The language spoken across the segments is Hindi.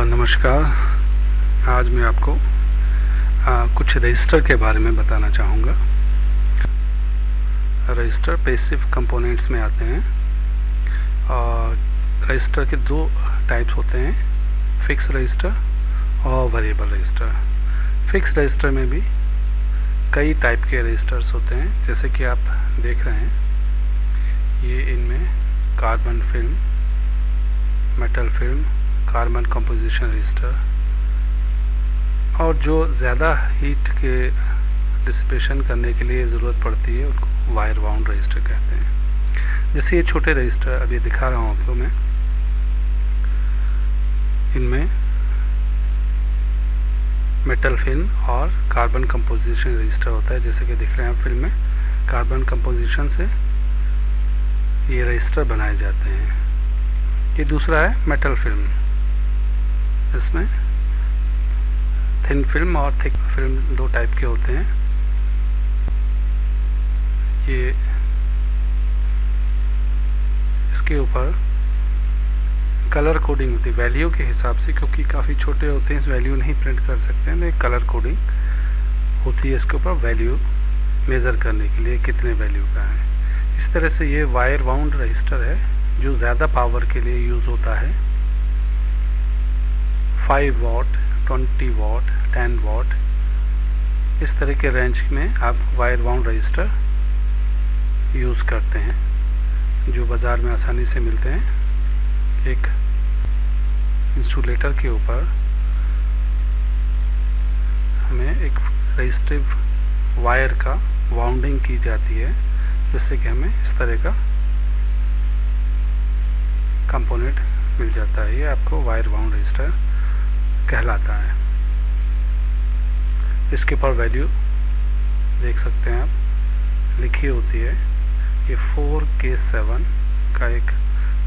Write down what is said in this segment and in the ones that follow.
नमस्कार। आज मैं आपको कुछ रजिस्टर के बारे में बताना चाहूँगा। रजिस्टर पैसिव कंपोनेंट्स में आते हैं और रजिस्टर के दो टाइप्स होते हैं, फिक्स रजिस्टर और वेरिएबल रजिस्टर। फिक्स रजिस्टर में भी कई टाइप के रजिस्टर्स होते हैं, जैसे कि आप देख रहे हैं। ये इनमें carbon film, metal film, carbon composition register, और जो ज़्यादा हीट के डिसिपेशन करने के लिए ज़रूरत पड़ती है उनको वायर बाउंड रजिस्टर कहते हैं। जैसे ये छोटे रजिस्टर अभी दिखा रहा हूँ आपको मैं, इनमें मेटल फिल्म और कार्बन कंपोजिशन रजिस्टर होता है। जैसे कि दिख रहे हैं फिल्म में, कार्बन कंपोजिशन से ये रजिस्टर बनाए जाते हैं। ये दूसरा है मेटल फिल्म, इसमें थिन फिल्म और थिक फिल्म दो टाइप के होते हैं। ये इसके ऊपर कलर कोडिंग होती है वैल्यू के हिसाब से, क्योंकि काफ़ी छोटे होते हैं, इस वैल्यू नहीं प्रिंट कर सकते हैं, तो कलर कोडिंग होती है इसके ऊपर वैल्यू मेज़र करने के लिए कितने वैल्यू का है। इस तरह से ये वायर बाउंड रजिस्टर है जो ज़्यादा पावर के लिए यूज़ होता है। 5 वाट, 20 वाट, 10 वाट, इस तरह के रेंज में आप वायर बाउंड रजिस्टर यूज़ करते हैं, जो बाज़ार में आसानी से मिलते हैं। एक इंसुलेटर के ऊपर हमें एक रेजिस्टिव वायर का वाउंडिंग की जाती है, जिससे कि हमें इस तरह का कंपोनेंट मिल जाता है। ये आपको वायर बाउंड रजिस्टर कहलाता है। इसके ऊपर वैल्यू देख सकते हैं आप, लिखी होती है। ये 4K7 का एक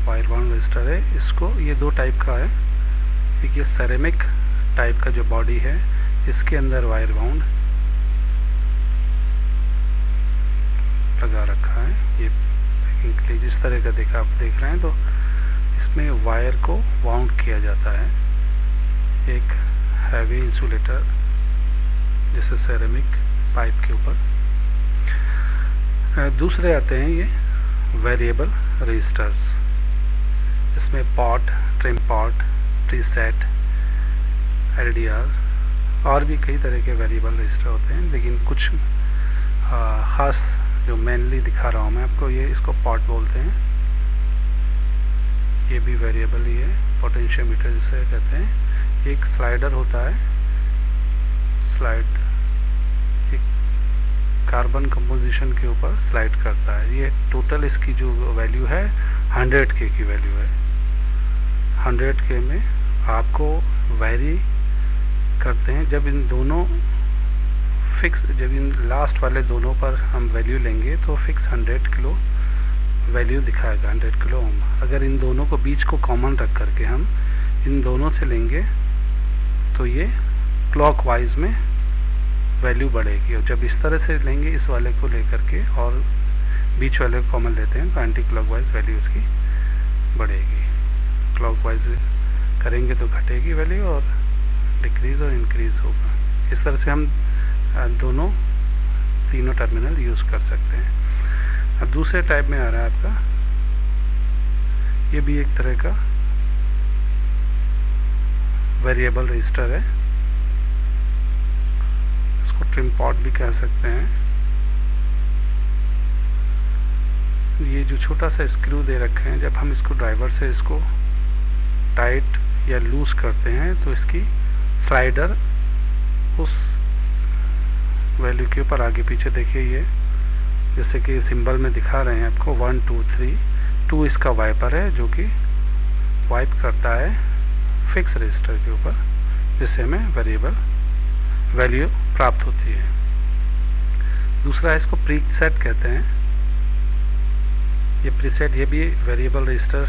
वायर बाउंड रजिस्टर है। इसको ये दो टाइप का है, एक ये सेरेमिक टाइप का जो बॉडी है, इसके अंदर वायर बाउंड लगा रखा है ये पैकिंग के लिए। जिस तरह का आप देख रहे हैं, तो इसमें वायर को वाउंड किया जाता है एक हैवी इंसुलेटर जैसे सेरेमिक पाइप के ऊपर। दूसरे आते हैं ये वेरिएबल रजिस्टर्स। इसमें pot, trim pot, preset, LDR और भी कई तरह के वेरिएबल रजिस्टर होते हैं, लेकिन कुछ ख़ास जो मेनली दिखा रहा हूँ मैं आपको, ये इसको पॉट बोलते हैं। ये भी वेरिएबल ही है, पोटेंशियोमीटर जिसे कहते हैं। एक स्लाइडर होता है, स्लाइड एक कार्बन कंपोजिशन के ऊपर स्लाइड करता है। ये टोटल इसकी जो वैल्यू है 100K की वैल्यू है। 100K में आपको वैरी करते हैं। जब इन दोनों फिक्स, जब इन लास्ट वाले दोनों पर हम वैल्यू लेंगे तो फिक्स 100 किलो वैल्यू दिखाएगा, 100 किलो ओम। अगर इन दोनों को बीच को कॉमन रख करके हम इन दोनों से लेंगे तो ये क्लॉकवाइज में वैल्यू बढ़ेगी, और जब इस तरह से लेंगे इस वाले को लेकर के और बीच वाले को कॉमन लेते हैं तो एंटी क्लॉकवाइज वैल्यू इसकी बढ़ेगी। क्लॉकवाइज करेंगे तो घटेगी वैल्यू और डिक्रीज़ और इंक्रीज़ होगा। इस तरह से हम दोनों तीनों टर्मिनल यूज़ कर सकते हैं। अब दूसरे टाइप में आ रहा है आपका, ये भी एक तरह का वेरिएबल रजिस्टर है। इसको ट्रिम पॉट भी कह सकते हैं। ये जो छोटा सा स्क्रू दे रखे हैं, जब हम इसको ड्राइवर से इसको टाइट या लूज करते हैं तो इसकी स्लाइडर उस वैल्यू के ऊपर आगे पीछे, देखिए ये जैसे कि सिंबल में दिखा रहे हैं आपको 1 2 3। 2 इसका वाइपर है जो कि वाइप करता है फिक्स रजिस्टर के ऊपर, जिससे हमें वेरिएबल वैल्यू प्राप्त होती है। दूसरा इसको प्रीसेट कहते हैं। ये प्रीसेट, ये भी वेरिएबल रजिस्टर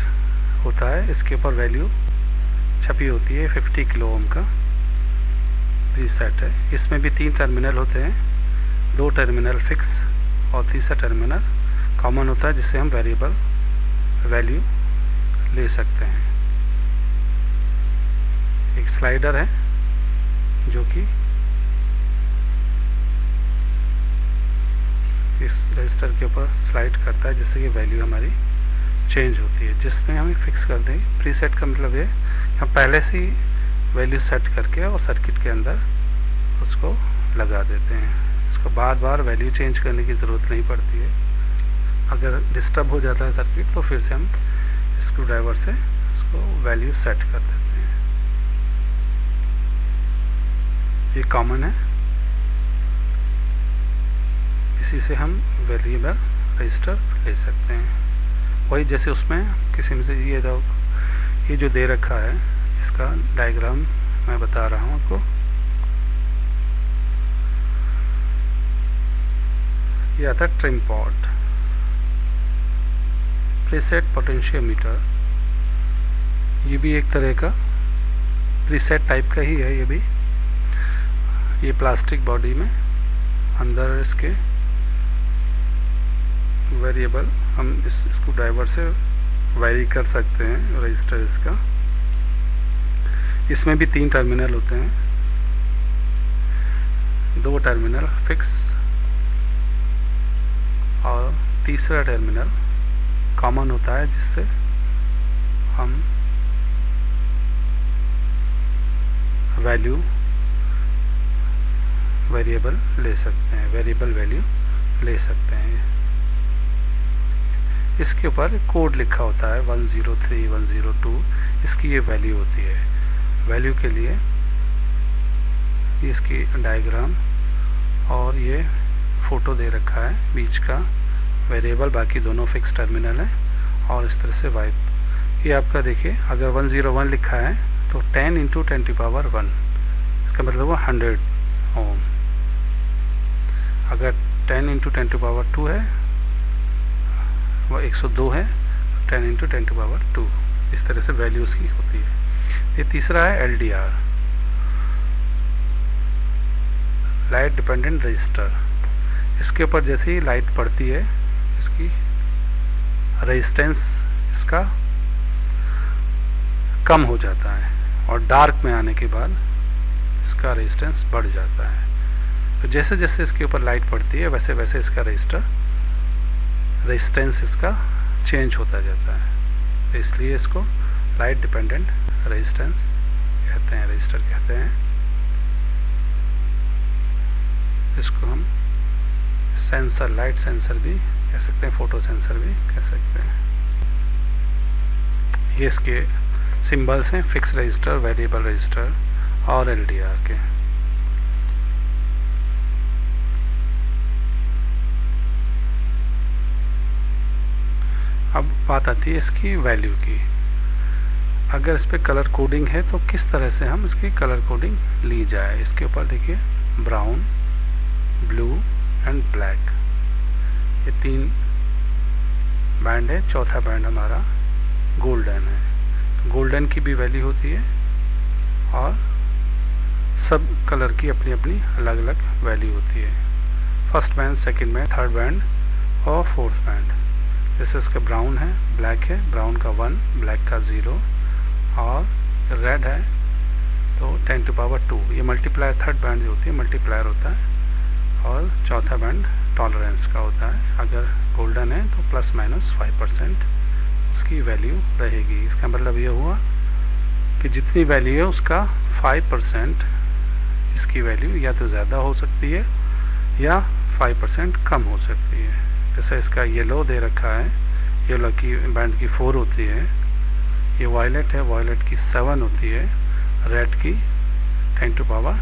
होता है। इसके ऊपर वैल्यू छपी होती है, 50 किलो ओम का प्रीसेट है। इसमें भी 3 टर्मिनल होते हैं, 2 टर्मिनल फिक्स और तीसरा टर्मिनल कॉमन होता है, जिससे हम वेरिएबल वैल्यू ले सकते हैं। एक स्लाइडर है जो कि इस रजिस्टर के ऊपर स्लाइड करता है जिससे कि वैल्यू हमारी चेंज होती है, जिसमें हमें फिक्स कर दें। प्रीसेट का मतलब ये हम पहले से ही वैल्यू सेट करके और सर्किट के अंदर उसको लगा देते हैं। इसको बार बार वैल्यू चेंज करने की ज़रूरत नहीं पड़ती है। अगर डिस्टर्ब हो जाता है सर्किट तो फिर से हम स्क्रू ड्राइवर से इसको वैल्यू सेट कर देते हैं। ये कॉमन है, इसी से हम वेरिएबल रजिस्टर ले सकते हैं। वही जैसे उसमें किसी में से ये जो दे रखा है इसका डायग्राम मैं बता रहा हूँ आपको। ये आता है ट्रिम पॉट, प्रीसेट पोटेंशियोमीटर। ये भी एक तरह का प्रीसेट टाइप का ही है। ये भी ये प्लास्टिक बॉडी में अंदर इसके वेरिएबल हम इस स्क्रू ड्राइवर से वेरी कर सकते हैं रजिस्टर इसका। इसमें भी 3 टर्मिनल होते हैं, 2 टर्मिनल फिक्स और तीसरा टर्मिनल कॉमन होता है जिससे हम वैल्यू वेरिएबल ले सकते हैं, वेरिएबल वैल्यू ले सकते हैं। इसके ऊपर कोड लिखा होता है 103 102, इसकी ये वैल्यू होती है। वैल्यू के लिए इसकी डायग्राम और ये फ़ोटो दे रखा है बीच का वेरिएबल, बाकी दोनों फिक्स टर्मिनल है और इस तरह से वाइप। ये आपका देखिए अगर 101 लिखा है तो 10 × 10⁻1, इसका मतलब वो 100 ओम। अगर 10 × 10⁻2 है वो 102 है, 10 × 10⁻2 इस तरह से वैल्यू उसकी होती है। ये तीसरा है LDR, लाइट डिपेंडेंट रजिस्टर। इसके ऊपर जैसे ही लाइट पड़ती है इसकी रेजिस्टेंस इसका कम हो जाता है और डार्क में आने के बाद इसका रेजिस्टेंस बढ़ जाता है। तो जैसे जैसे इसके ऊपर लाइट पड़ती है वैसे वैसे इसका रेजिस्टेंस इसका चेंज होता जाता है। तो इसलिए इसको लाइट डिपेंडेंट रेजिस्टेंस कहते हैं, रजिस्टर कहते हैं। इसको हम सेंसर, लाइट सेंसर भी कह सकते हैं, फोटो सेंसर भी कह सकते हैं। ये इसके सिंबल्स हैं, फिक्स रजिस्टर, वेरिएबल रजिस्टर और LDR के। अब बात आती है इसकी वैल्यू की। अगर इस पर कलर कोडिंग है तो किस तरह से हम इसकी कलर कोडिंग ली जाए। इसके ऊपर देखिए ब्राउन, ब्लू एंड ब्लैक, ये 3 बैंड है। चौथा बैंड हमारा गोल्डन है। तो गोल्डन की भी वैल्यू होती है और सब कलर की अपनी अपनी अलग अलग वैल्यू होती है। First band, second band, third band और फोर्थ बैंड। जैसे इसका ब्राउन है, ब्लैक है, ब्राउन का 1, ब्लैक का 0 और रेड है तो 10⁻²। ये मल्टीप्लायर, थर्ड बैंड जो होती है मल्टीप्लायर होता है और चौथा बैंड टॉलरेंस का होता है। अगर गोल्डन है तो ±5% उसकी वैल्यू रहेगी। इसका मतलब ये हुआ कि जितनी वैल्यू है उसका 5% इसकी वैल्यू या तो ज़्यादा हो सकती है या 5% कम हो सकती है। जैसे इसका येलो दे रखा है, येलो की बैंड की 4 होती है। ये वायलेट है, वायलेट की 7 होती है। रेड की 10⁻²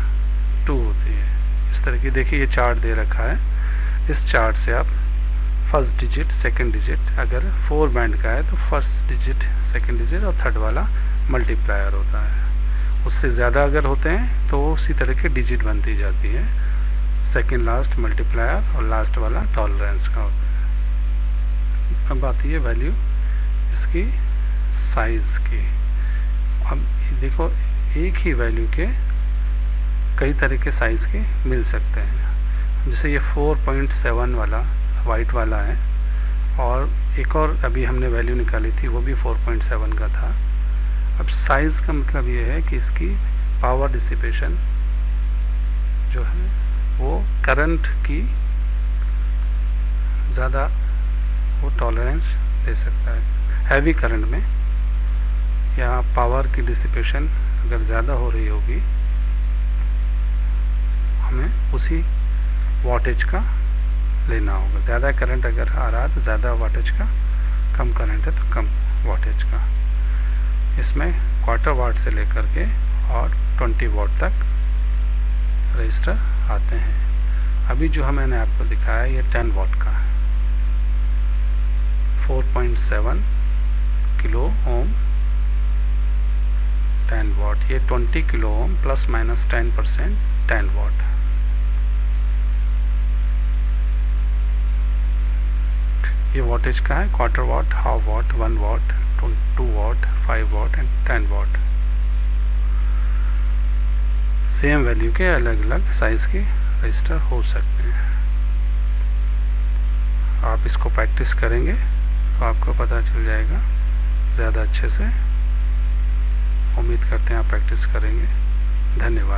होती है। इस तरह की देखिए ये चार्ट दे रखा है। इस चार्ट से आप फर्स्ट डिजिट, सेकंड डिजिट, अगर 4 बैंड का है तो फर्स्ट डिजिट, सेकंड डिजिट और थर्ड वाला मल्टीप्लायर होता है। उससे ज़्यादा अगर होते हैं तो उसी तरह की डिजिट बनती जाती है। सेकंड लास्ट मल्टीप्लायर और लास्ट वाला टॉलरेंस का होता है। अब आती है वैल्यू इसकी साइज़ की। अब देखो एक ही वैल्यू के कई तरह के साइज़ के मिल सकते हैं। जैसे ये 4.7 वाला वाइट वाला है और एक और अभी हमने वैल्यू निकाली थी वो भी 4.7 का था। अब साइज़ का मतलब ये है कि इसकी पावर डिसिपेशन जो है वो करंट की ज़्यादा वो टॉलरेंस दे सकता है। हैवी करंट में या पावर की डिसिपेशन अगर ज़्यादा हो रही होगी, हमें उसी वाटेज का लेना होगा। ज़्यादा करंट अगर आ रहा है तो ज़्यादा वाटेज का, कम करंट है तो कम वाटेज का। इसमें क्वार्टर वाट से लेकर के और 20 वाट तक रजिस्टर आते हैं। अभी जो मैंने आपको दिखाया ये 10 वाट का है, 4.7 किलो ओम 10 वाट। ये 20 kilo ohm plus minus 10% 10 watt. ये वाटेज का है, quarter watt, half watt, 1 watt, 2 watt, 5 watt and 10 watt. Same value के अलग अलग साइज़ के रजिस्टर हो सकते हैं। आप इसको प्रैक्टिस करेंगे तो आपको पता चल जाएगा ज़्यादा अच्छे से। उम्मीद करते हैं आप प्रैक्टिस करेंगे। धन्यवाद।